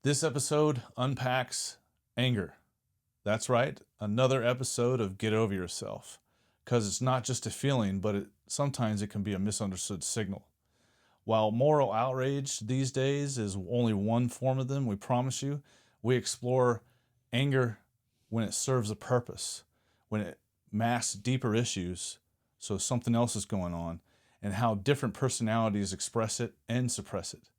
This episode unpacks anger. That's right, another episode of Get Over Yourself. Because it's not just a feeling, but sometimes it can be a misunderstood signal. While moral outrage these days is only one form of them, we promise you, we explore anger when it serves a purpose, when it masks deeper issues, so something else is going on, and how different personalities express it and suppress it.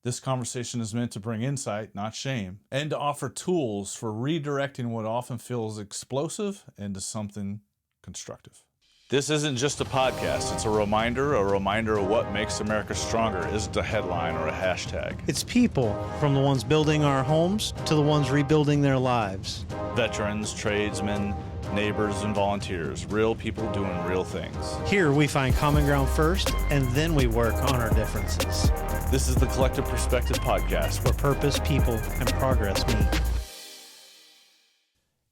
This conversation is meant to bring insight, not shame, and to offer tools for redirecting what often feels explosive into something constructive. This isn't just a podcast, it's a reminder of what makes America stronger isn't a headline or a hashtag. It's people, from the ones building our homes to the ones rebuilding their lives. Veterans, tradesmen, neighbors, and volunteers. Real people doing real things. Here we find common ground first, and then we work on our differences. This is the Collective Perspective Podcast, where purpose, people, and progress meet.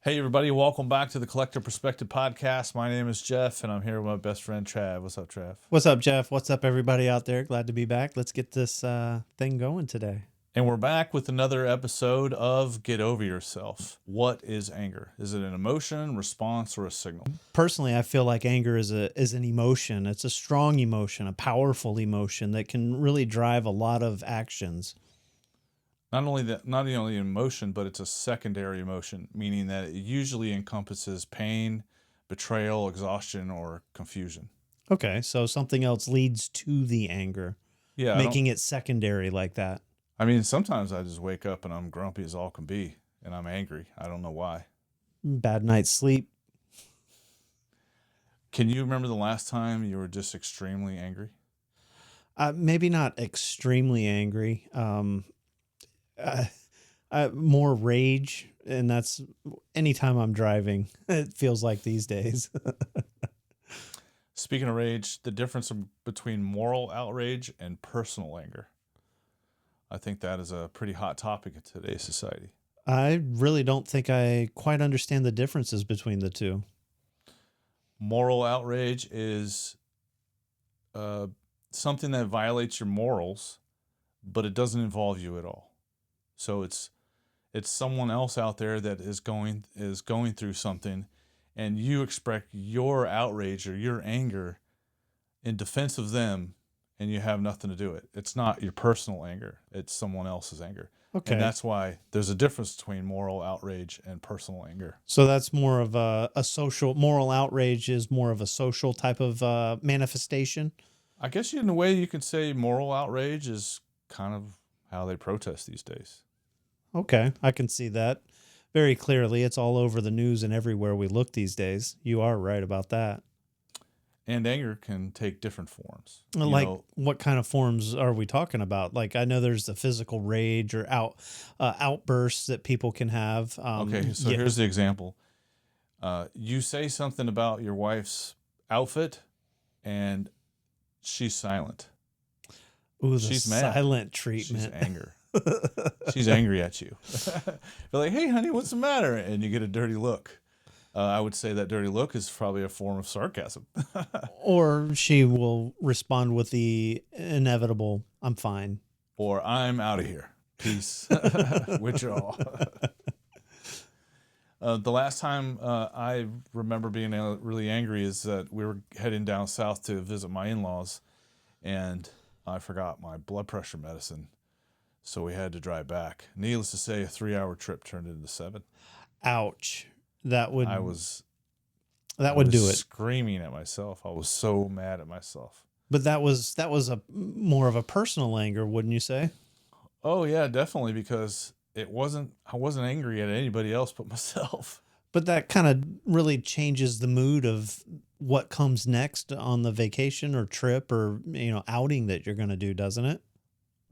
Hey everybody, welcome back to the Collective Perspective Podcast. My name is Jeff, and I'm here with my best friend Trav. What's up, Trav? What's up, Jeff? What's up, everybody out there? Glad to be back. Let's get this thing going today. And we're back with another episode of Get Over Yourself. What is anger? Is it an emotion, response, or a signal? Personally, I feel like anger is an emotion. It's a strong emotion, a powerful emotion that can really drive a lot of actions. Not only emotion, but it's a secondary emotion, meaning that it usually encompasses pain, betrayal, exhaustion, or confusion. Okay, so something else leads to the anger, making it secondary like that. I mean, sometimes I just wake up and I'm grumpy as all can be, and I'm angry. I don't know why. Bad night's sleep. Can you remember the last time you were just extremely angry? Maybe not extremely angry. More rage, and that's anytime I'm driving. It feels like these days. Speaking of rage, the difference between moral outrage and personal anger. I think that is a pretty hot topic in today's society. I really don't think I quite understand the differences between the two. Moral outrage is something that violates your morals, but it doesn't involve you at all. So it's someone else out there that is going through something, and you express your outrage or your anger in defense of them, and you have nothing to do with it. It's not your personal anger. It's someone else's anger. Okay. And that's why there's a difference between moral outrage and personal anger. So that's more of a social, moral outrage is more of a social type of manifestation? I guess in a way you could say moral outrage is kind of how they protest these days. Okay, I can see that very clearly. It's all over the news and everywhere we look these days. You are right about that. And anger can take different forms. What kind of forms are we talking about? Like, I know there's the physical rage or outbursts that people can have. Here's the example. You say something about your wife's outfit, and she's silent. Ooh, she's silent mad. Treatment. She's anger. She's angry at you. You're like, hey, honey, what's the matter? And you get a dirty look. I would say that dirty look is probably a form of sarcasm. Or she will respond with the inevitable, I'm fine. Or I'm out of here. Peace. Withdraw. The last time I remember being really angry is that we were heading down south to visit my in-laws, and I forgot my blood pressure medicine, so we had to drive back. Needless to say, a 3-hour trip turned into 7. Ouch. That would do it. Screaming at myself. I was so mad at myself. But that was a more of a personal anger, wouldn't you say? Oh yeah, definitely, because I wasn't angry at anybody else but myself. But that kind of really changes the mood of what comes next on the vacation or trip or outing that you're going to do, doesn't it?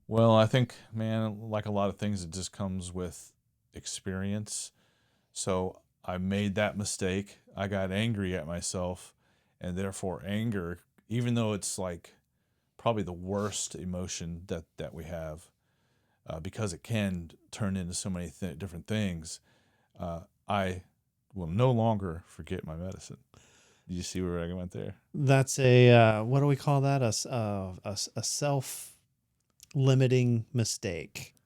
Well, I think, man, like a lot of things, it just comes with experience. So I made that mistake. I got angry at myself, and therefore anger, even though it's like probably the worst emotion that we have, because it can turn into so many different things, I will no longer forget my medicine. Did you see where I went there? That's a, what do we call that? A self-limiting mistake.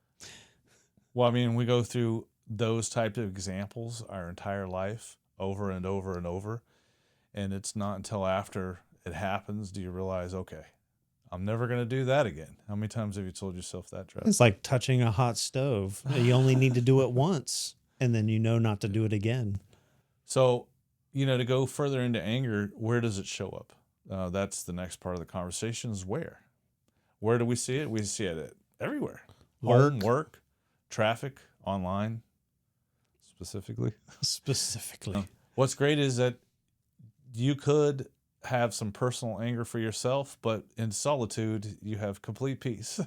Well, I mean, we go through those type of examples our entire life over and over and over. And it's not until after it happens do you realize, okay, I'm never going to do that again. How many times have you told yourself that, Trev? It's like touching a hot stove. You only need to do it once, and then you know not to do it again. So, to go further into anger, where does it show up? That's the next part of the conversation is where. Where do we see it? We see it everywhere. Home, work, traffic, online, specifically. What's great is that you could have some personal anger for yourself, but in solitude, you have complete peace.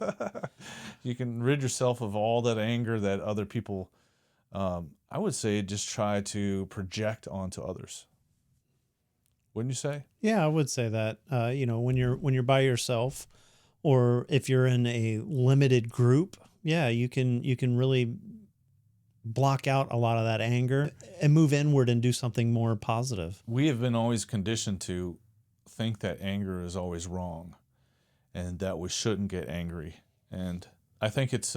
You can rid yourself of all that anger that other people, I would say, just try to project onto others. Wouldn't you say? Yeah, I would say that. When you're by yourself, or if you're in a limited group, yeah, you can really block out a lot of that anger and move inward and do something more positive. We have been always conditioned to think that anger is always wrong and that we shouldn't get angry. And I think it's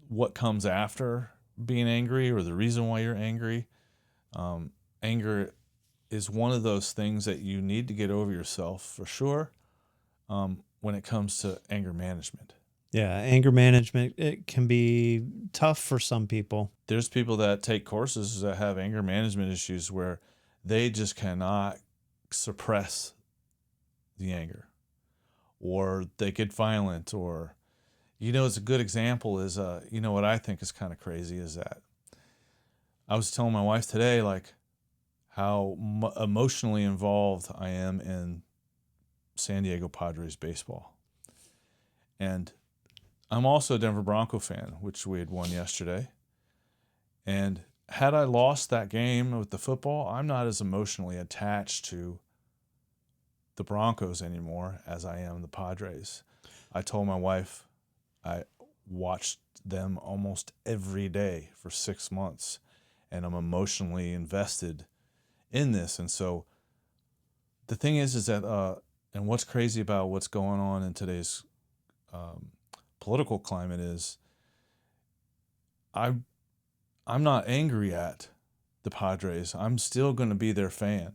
what comes after being angry or the reason why you're angry. Anger is one of those things that you need to get over yourself for sure when it comes to anger management. Yeah, anger management, it can be tough for some people. There's people that take courses that have anger management issues where they just cannot suppress the anger, or they get violent, or, it's a good example is, what I think is kind of crazy is that I was telling my wife today, like, how emotionally involved I am in San Diego Padres baseball. And I'm also a Denver Bronco fan, which we had won yesterday. And had I lost that game with the football, I'm not as emotionally attached to the Broncos anymore as I am the Padres. I told my wife I watched them almost every day for 6 months, and I'm emotionally invested in this. And so the thing is that, and what's crazy about what's going on in today's political climate is I'm not angry at the Padres. I'm still going to be their fan.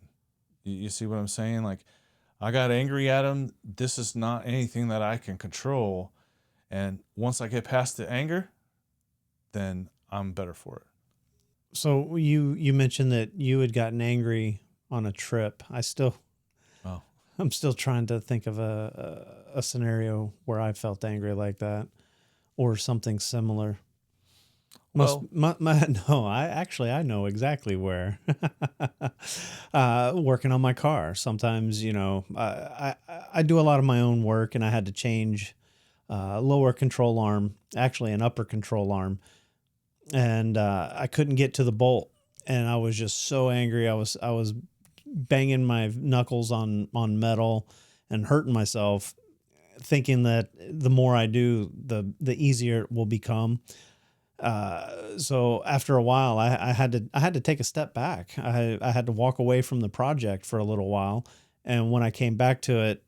You see what I'm saying? Like, I got angry at them. This is not anything that I can control. And once I get past the anger, then I'm better for it. So you mentioned that you had gotten angry on a trip. I'm still trying to think of a scenario where I felt angry like that or something similar. Well, I know exactly where. Working on my car. Sometimes, I do a lot of my own work, and I had to change lower control arm, actually an upper control arm, and I couldn't get to the bolt, and I was just so angry. I was banging my knuckles on metal and hurting myself, thinking that the more I do, the easier it will become. So after a while, I had to take a step back. I had to walk away from the project for a little while. And when I came back to it,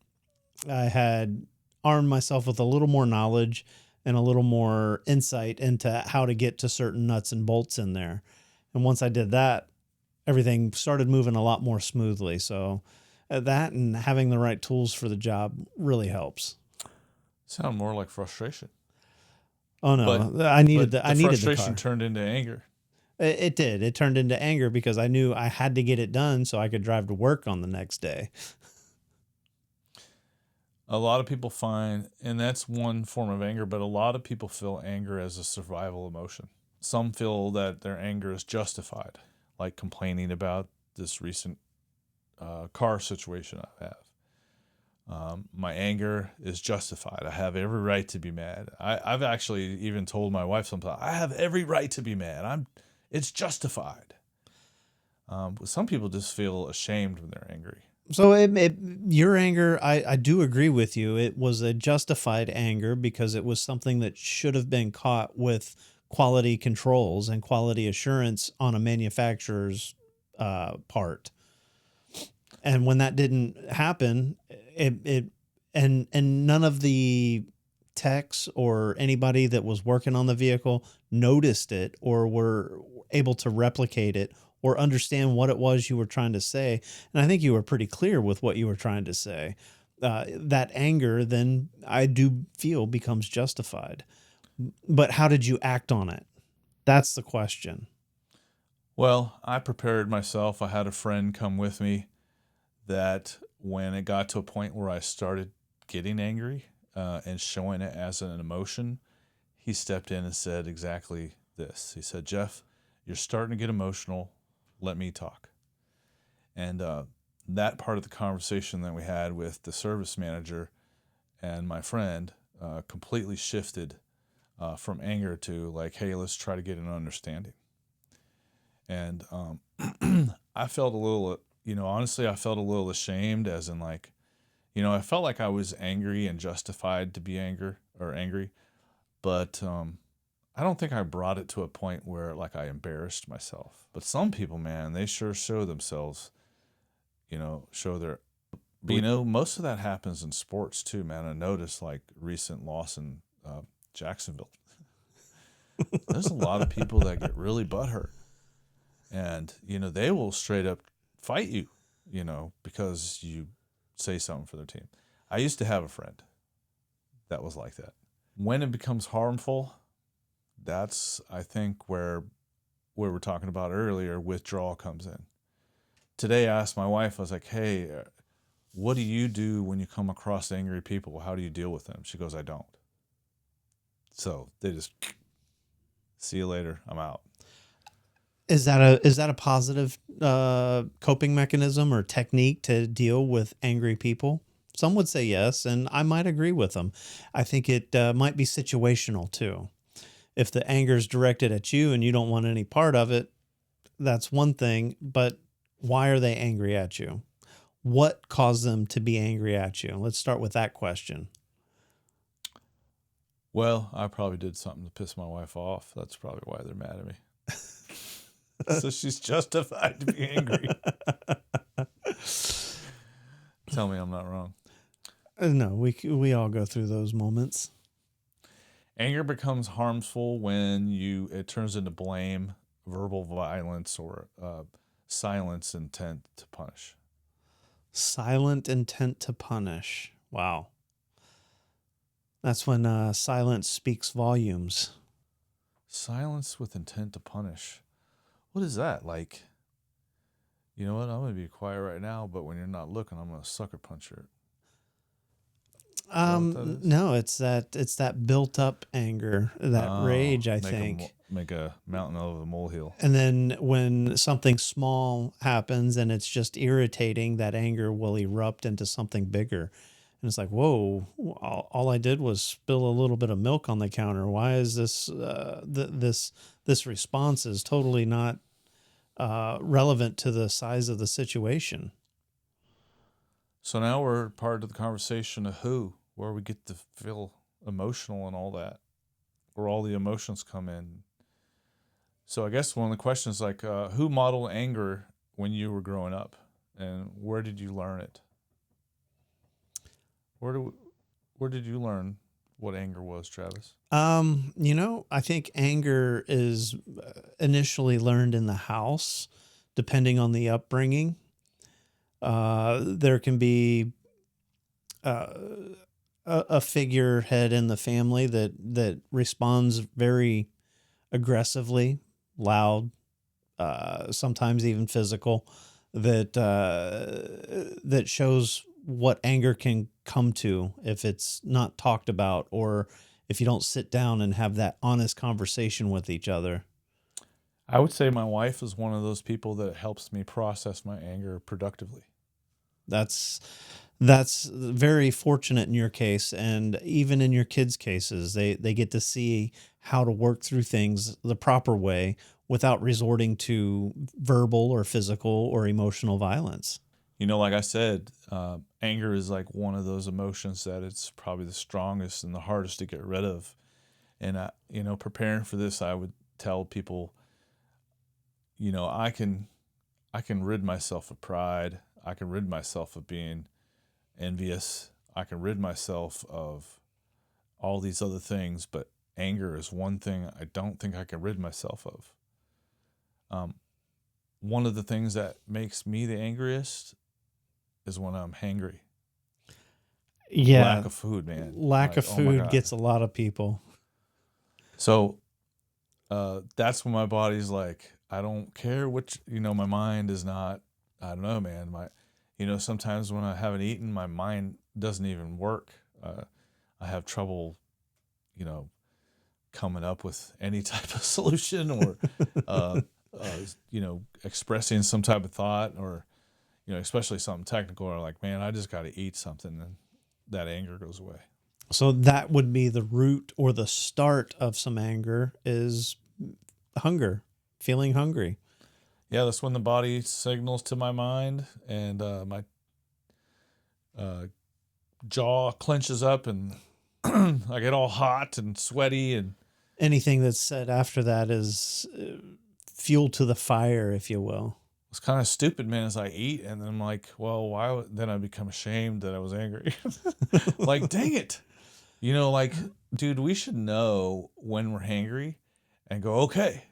I had armed myself with a little more knowledge and a little more insight into how to get to certain nuts and bolts in there. And once I did that, everything started moving a lot more smoothly. So that and having the right tools for the job really helps. Sound more like frustration. Oh no, I needed the frustration car. Turned into anger. It did. It turned into anger because I knew I had to get it done so I could drive to work on the next day. A lot of people find, and that's one form of anger, but a lot of people feel anger as a survival emotion. Some feel that their anger is justified, like complaining about this recent car situation I have. My anger is justified. I have every right to be mad. I've actually even told my wife sometimes, I have every right to be mad. It's justified. But some people just feel ashamed when they're angry. So your anger, I do agree with you. It was a justified anger because it was something that should have been caught with quality controls and quality assurance on a manufacturer's part. And when that didn't happen, and none of the techs or anybody that was working on the vehicle noticed it or were able to replicate it or understand what it was you were trying to say. And I think you were pretty clear with what you were trying to say. That anger, then I do feel, becomes justified. But how did you act on it? That's the question. Well, I prepared myself. I had a friend come with me that when it got to a point where I started getting angry and showing it as an emotion, he stepped in and said exactly this. He said, "Jeff, you're starting to get emotional. Let me talk." And that part of the conversation that we had with the service manager and my friend completely shifted from anger to like, hey, let's try to get an understanding. And I felt a little, honestly, I felt a little ashamed, as in like, I felt like I was angry and justified to be angry, but I don't think I brought it to a point where like I embarrassed myself. But some people, man, they sure show themselves, show their, most of that happens in sports too, man. I noticed like recent loss in Jacksonville. There's a lot of people that get really butthurt. And, they will straight up fight you, because you say something for their team. I used to have a friend that was like that. When it becomes harmful, that's, I think, where we were talking about earlier, withdrawal comes in. Today, I asked my wife, I was like, hey, what do you do when you come across angry people? How do you deal with them? She goes, I don't. So they just, see you later, I'm out. Is that a positive coping mechanism or technique to deal with angry people? Some would say yes, and I might agree with them. I think it might be situational too. If the anger is directed at you and you don't want any part of it, that's one thing. But why are they angry at you? What caused them to be angry at you? Let's start with that question. Well, I probably did something to piss my wife off. That's probably why they're mad at me. So she's justified to be angry. Tell me I'm not wrong. No, we all go through those moments. Anger becomes harmful when it turns into blame, verbal violence, or silence intent to punish. Silent intent to punish. Wow. That's when silence speaks volumes. Silence with intent to punish. What is that? Like, you know what? I'm going to be quiet right now, but when you're not looking, I'm going to sucker punch you. No, it's that built up anger, that rage, I think. Make a mountain out of a molehill. And then when something small happens and it's just irritating, that anger will erupt into something bigger. And it's like, whoa, all I did was spill a little bit of milk on the counter. Why is this, this response is totally not relevant to the size of the situation. So now we're part of the conversation of where we get to feel emotional and all that, where all the emotions come in. So I guess one of the questions is like, who modeled anger when you were growing up, and where did you learn it? Where did you learn what anger was, Travis? I think anger is initially learned in the house, depending on the upbringing. There can be a figurehead in the family that responds very aggressively, loud, sometimes even physical, that shows what anger can come to if it's not talked about, or if you don't sit down and have that honest conversation with each other. I would say my wife is one of those people that helps me process my anger productively. That's very fortunate in your case, and even in your kids' cases, they get to see how to work through things the proper way without resorting to verbal or physical or emotional violence. Like I said, anger is like one of those emotions that it's probably the strongest and the hardest to get rid of. And preparing for this, I would tell people, I can rid myself of pride. I can rid myself of being envious. I can rid myself of all these other things, but anger is one thing I don't think I can rid myself of. One of the things that makes me the angriest is when I'm hangry. Yeah. Lack of food, man. Lack of Oh my food God. gets a lot of people. So that's when my body's like, I don't care which, my mind is not, I don't know, man. Sometimes when I haven't eaten, my mind doesn't even work. I have trouble, coming up with any type of solution or, expressing some type of thought or, especially something technical or like, man, I just got to eat something, and that anger goes away. So that would be the root or the start of some anger is hunger, feeling hungry. Yeah, that's when the body signals to my mind, and my jaw clenches up, and I get all hot and sweaty. And anything that's said after that is fuel to the fire, if you will. it's kind of stupid, man, as I eat, and then I'm like, well, why? Then I become ashamed that I was angry. Like, dang it. Dude, we should know when we're hangry and go, okay.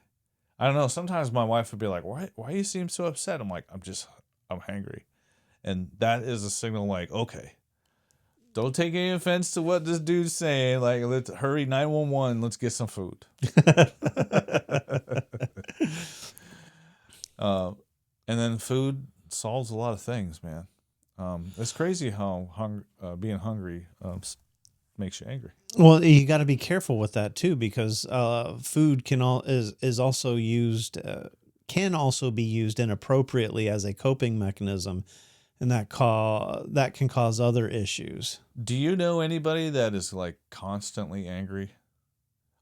I don't know. Sometimes my wife would be like, why you seem so upset? I'm like, I'm hangry. And that is a signal like, okay, don't take any offense to what this dude's saying. Like, let's hurry 911. Let's get some food. And then food solves a lot of things, man. It's crazy how being hungry makes you angry. Well, you got to be careful with that too, because food can also be used inappropriately as a coping mechanism, and that can cause other issues. Do you know anybody that is like constantly angry?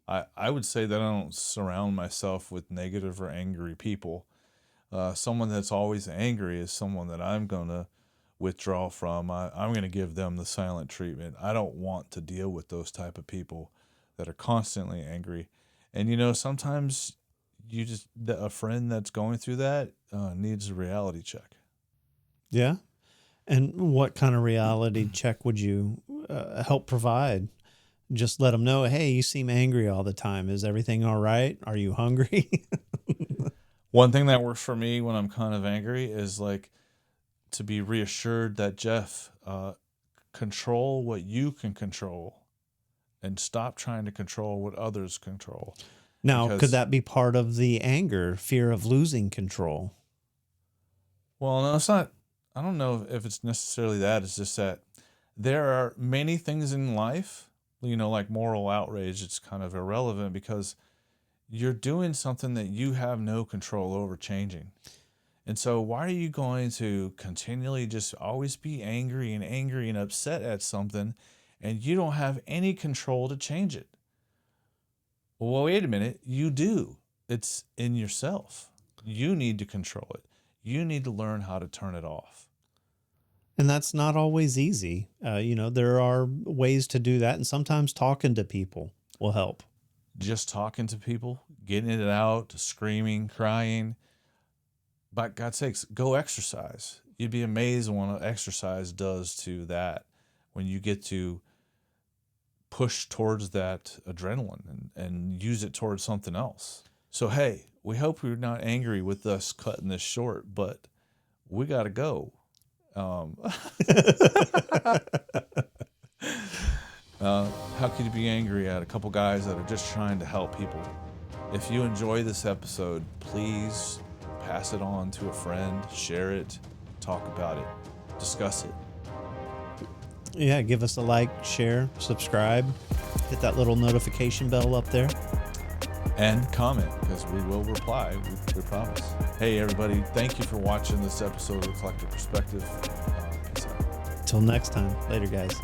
I would say that I don't surround myself with negative or angry people. Someone that's always angry is someone that I'm going to withdraw from. I'm going to give them the silent treatment. I don't want to deal with those type of people that are constantly angry. And sometimes a friend that's going through that needs a reality check. Yeah. And what kind of reality check would you help provide? Just let them know, hey, you seem angry all the time. Is everything all right? Are you hungry? One thing that works for me when I'm kind of angry is like to be reassured that, Jeff, control what you can control and stop trying to control what others control. Now, could that be part of the anger, fear of losing control? Well, no, it's not. I don't know if it's necessarily that. It's just that there are many things in life, like moral outrage. It's kind of irrelevant because you're doing something that you have no control over changing. And so why are you going to continually just always be angry and upset at something, and you don't have any control to change it? Well, wait a minute. You do. It's in yourself. You need to control it. You need to learn how to turn it off. And that's not always easy. There are ways to do that, and sometimes talking to people will help. Just talking to people, getting it out, screaming, crying. By God's sakes, go exercise. You'd be amazed what exercise does to that when you get to push towards that adrenaline and use it towards something else. So, hey, we hope you're not angry with us cutting this short, but we got to go. How could you be angry at a couple guys that are just trying to help people? If you enjoy this episode, please pass it on to a friend, share it, talk about it, discuss it. Yeah, give us a like, share, subscribe, hit that little notification bell up there. And comment, because we will reply, we promise. Hey, everybody, thank you for watching this episode of The Collective Perspective. Peace out. Till next time. Later, guys.